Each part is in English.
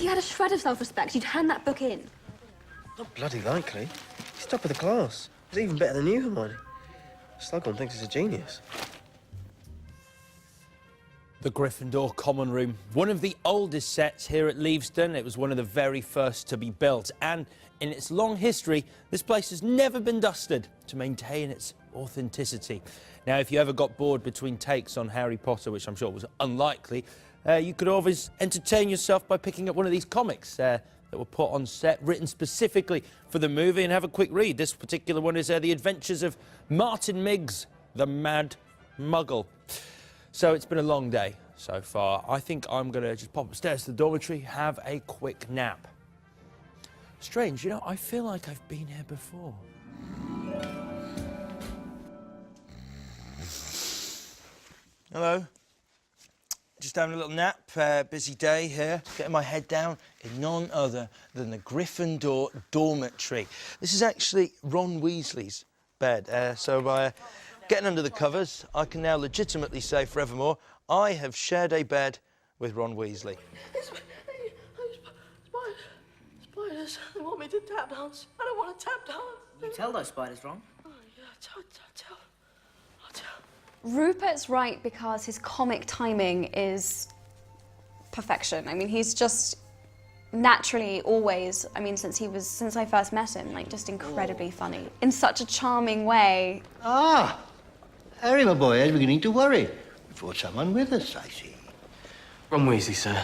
If you had a shred of self-respect, you'd hand that book in. Not bloody likely. He's top of the class. He's even better than you, Hermione. Slughorn thinks he's a genius. The Gryffindor Common Room, one of the oldest sets here at Leavesden. It was one of the very first to be built, and in its long history, this place has never been dusted to maintain its authenticity. Now, if you ever got bored between takes on Harry Potter, which I'm sure was unlikely, you could always entertain yourself by picking up one of these comics that were put on set, written specifically for the movie, and have a quick read. This particular one is The Adventures of Martin Miggs, the Mad Muggle. So it's been a long day so far. I think I'm going to just pop upstairs to the dormitory, have a quick nap. Strange, you know, I feel like I've been here before. Hello. Just having a little nap. Busy day here. Getting my head down in none other than the Gryffindor dormitory. This is actually Ron Weasley's bed. So by getting under the covers, I can now legitimately say forevermore, I have shared a bed with Ron Weasley. Spiders, they want me to tap dance. I don't want to tap dance. You tell those spiders, Ron. Oh, yeah, I'll tell. Rupert's right because his comic timing is perfection. I mean, he's just naturally always, I mean, since I first met him, like, just incredibly funny. In such a charming way. Ah, Harry, my boy, I was beginning to worry. We brought someone with us, I see. Ron Weasley, sir.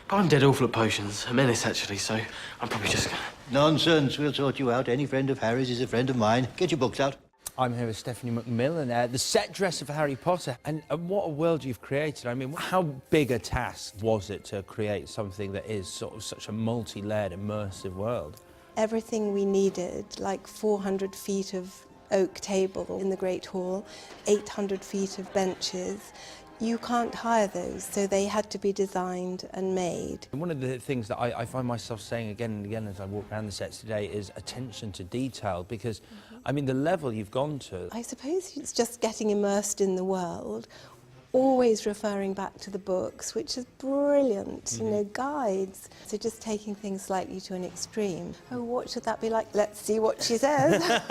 But I'm dead awful at potions. A menace, actually, so I'm probably just gonna... Nonsense. We'll sort you out. Any friend of Harry's is a friend of mine. Get your books out. I'm here with Stephanie McMillan, the set dresser for Harry Potter. And what a world you've created. I mean, how big a task was it to create something that is sort of such a multi-layered, immersive world? Everything we needed, like 400 feet of oak table in the Great Hall, 800 feet of benches. You can't hire those, so they had to be designed and made. One of the things that I find myself saying again and again as I walk around the sets today is attention to detail, because, I mean, the level you've gone to... I suppose it's just getting immersed in the world, always referring back to the books, which is brilliant, you know, guides. So just taking things slightly to an extreme. Oh, what should that be like? Let's see what she says.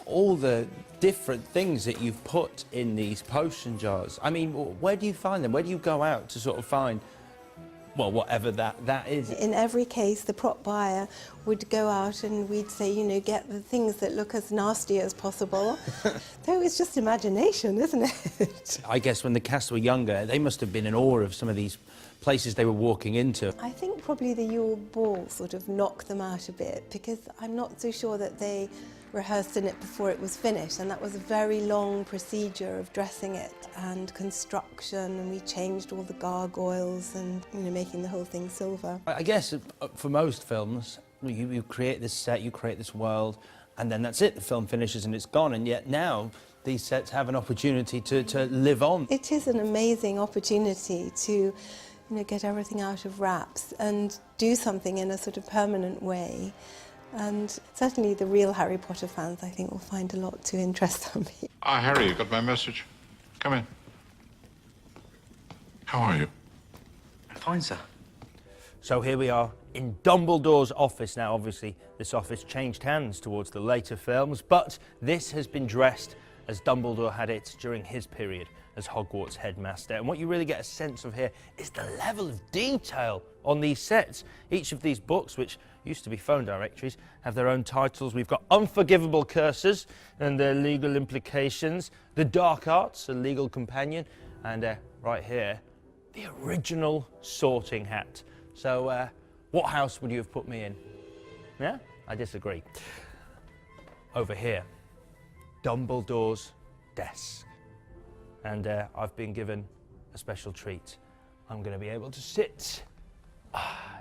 All the different things that you've put in these potion jars. I mean, where do you find them? Where do you go out to sort of find, well, whatever that is? In every case, the prop buyer would go out and we'd say, you know, get the things that look as nasty as possible. So it's just imagination, isn't it? I guess when the cast were younger, they must have been in awe of some of these places they were walking into. I think probably the Yule Ball sort of knocked them out a bit, because I'm not so sure that they rehearsed in it before it was finished, and that was a very long procedure of dressing it and construction, and we changed all the gargoyles and, you know, making the whole thing silver. I guess for most films, you create this set, you create this world, and then that's it, the film finishes and it's gone, and yet now these sets have an opportunity to live on. It is an amazing opportunity to, you know, get everything out of wraps and do something in a sort of permanent way. And certainly the real Harry Potter fans, I think, will find a lot to interest them. Ah, Harry, you got my message? Come in. How are you? I'm fine, sir. So here we are in Dumbledore's office. Now, obviously, this office changed hands towards the later films, but this has been dressed as Dumbledore had it during his period as Hogwarts headmaster. And what you really get a sense of here is the level of detail on these sets. Each of these books, which used to be phone directories, have their own titles. We've got Unforgivable Curses and their legal implications, The Dark Arts, a legal companion, and right here, the original Sorting Hat. So what house would you have put me in? Yeah? I disagree. Over here, Dumbledore's desk. And I've been given a special treat. I'm going to be able to sit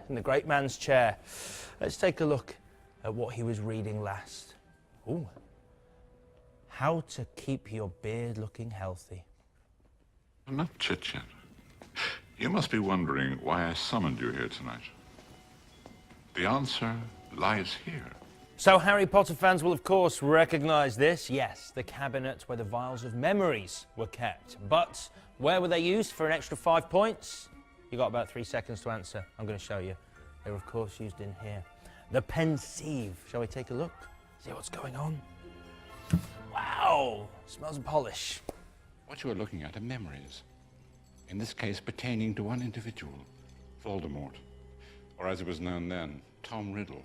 in the great man's chair. Let's take a look at what he was reading last. Ooh. How to keep your beard looking healthy. Enough chit-chat. You must be wondering why I summoned you here tonight. The answer lies here. So Harry Potter fans will of course recognise this. Yes, the cabinet where the vials of memories were kept. But where were they used for an extra 5 points? You got about 3 seconds to answer. I'm going to show you. They're of course used in here. The Pensieve. Shall we take a look? See what's going on? Wow! Smells of polish. What you are looking at are memories. In this case, pertaining to one individual, Voldemort. Or as it was known then, Tom Riddle.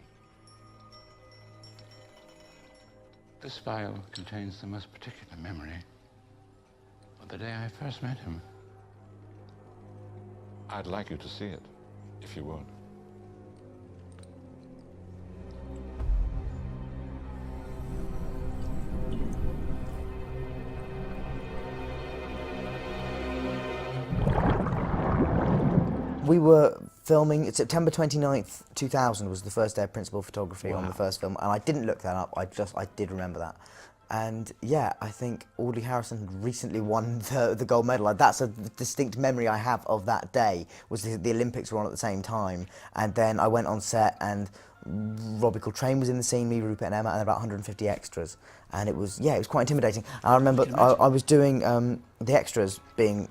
This vial contains the most particular memory of the day I first met him. I'd like you to see it, if you would. We were filming, September 29th, 2000 was the first day of principal photography on the first film, and I didn't look that up, I did remember that. And yeah, I think Audley Harrison had recently won the gold medal. Like, that's a distinct memory I have of that day, was the Olympics were on at the same time, and then I went on set and Robbie Coltrane was in the scene, me, Rupert and Emma, and about 150 extras. And it was, yeah, it was quite intimidating. And I remember I was doing the extras being,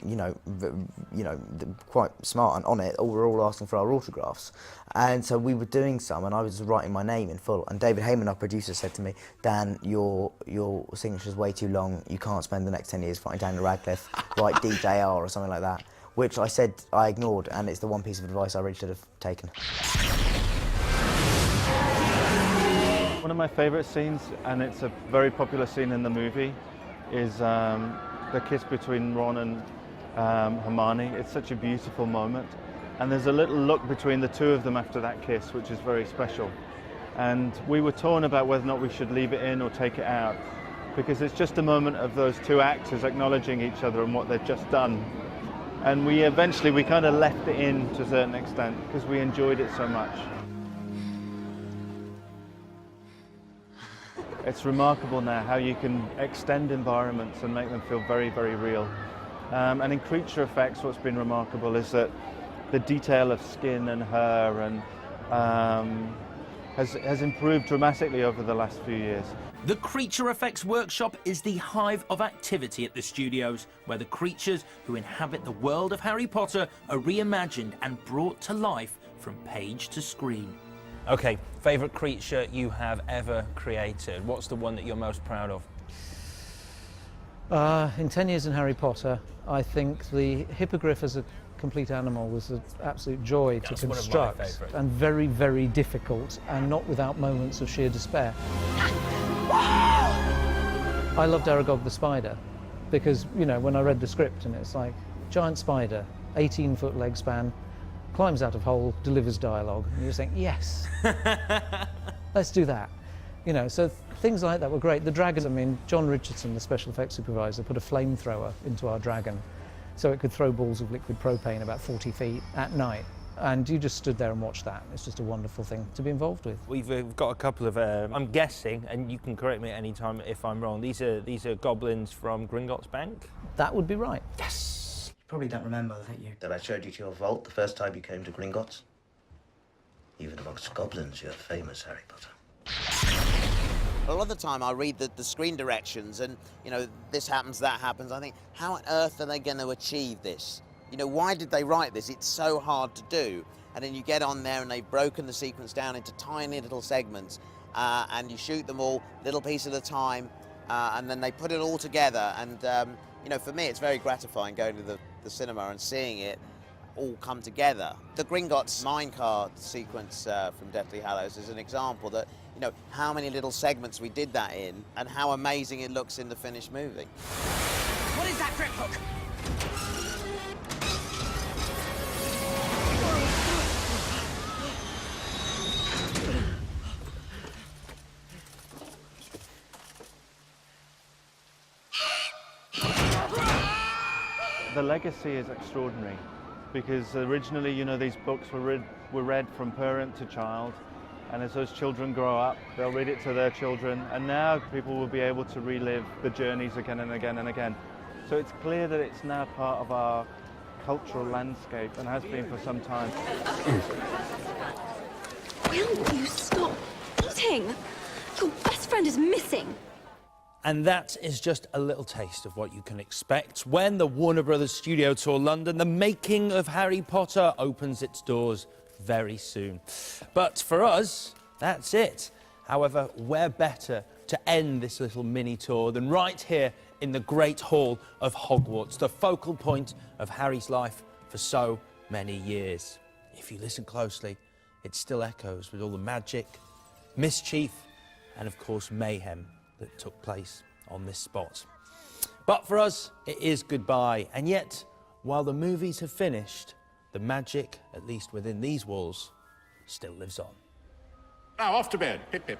quite smart and on it. We're all asking for our autographs. And so we were doing some, and I was writing my name in full. And David Heyman, our producer, said to me, Dan, your signature's way too long. You can't spend the next 10 years fighting Daniel Radcliffe. Write DJR or something like that. Which I said I ignored, and it's the one piece of advice I really should have taken. One of my favourite scenes, and it's a very popular scene in the movie, is the kiss between Ron and Hermione. It's such a beautiful moment. And there's a little look between the two of them after that kiss, which is very special. And we were torn about whether or not we should leave it in or take it out, because it's just a moment of those two actors acknowledging each other and what they've just done. And we kind of left it in to a certain extent, because we enjoyed it so much. It's remarkable now how you can extend environments and make them feel very, very real. And in creature effects, what's been remarkable is that the detail of skin and hair and has improved dramatically over the last few years. The Creature Effects Workshop is the hive of activity at the studios, where the creatures who inhabit the world of Harry Potter are reimagined and brought to life from page to screen. Okay, favourite creature you have ever created? What's the one that you're most proud of? In 10 years in Harry Potter, I think the hippogriff as a complete animal was an absolute joy to construct, and very, very difficult, and not without moments of sheer despair. I loved Aragog the spider, because, when I read the script and it's like, giant spider, 18-foot leg span, climbs out of hole, delivers dialogue, and you're saying, yes, let's do that. So things like that were great. The dragon, John Richardson, the special effects supervisor, put a flamethrower into our dragon so it could throw balls of liquid propane about 40 feet at night. And you just stood there and watched that. It's just a wonderful thing to be involved with. We've got a couple of, I'm guessing, and you can correct me at any time if I'm wrong, these are goblins from Gringotts Bank? That would be right. Yes! Probably don't remember, don't you? That I showed you to your vault the first time you came to Gringotts? Even amongst goblins, you're famous, Harry Potter. A lot of the time I read the screen directions and, this happens, that happens. I think, how on earth are they going to achieve this? Why did they write this? It's so hard to do. And then you get on there and they've broken the sequence down into tiny little segments and you shoot them all, little piece at a time, and then they put it all together. And, for me, it's very gratifying going to the cinema and seeing it all come together. The Gringotts minecart sequence from Deathly Hallows is an example that, how many little segments we did that in and how amazing it looks in the finished movie. What is that grip hook? The legacy is extraordinary, because originally, these books were read from parent to child, and as those children grow up, they'll read it to their children, and now people will be able to relive the journeys again and again and again. So it's clear that it's now part of our cultural landscape, and has been for some time. Will you stop eating? Your best friend is missing. And that is just a little taste of what you can expect when the Warner Brothers Studio Tour London, the making of Harry Potter, opens its doors very soon. But for us, that's it. However, where better to end this little mini tour than right here in the Great Hall of Hogwarts, the focal point of Harry's life for so many years. If you listen closely, it still echoes with all the magic, mischief, and of course mayhem that took place on this spot. But for us, it is goodbye, and yet, while the movies have finished, the magic, at least within these walls, still lives on. Now, off to bed. Pip, pip.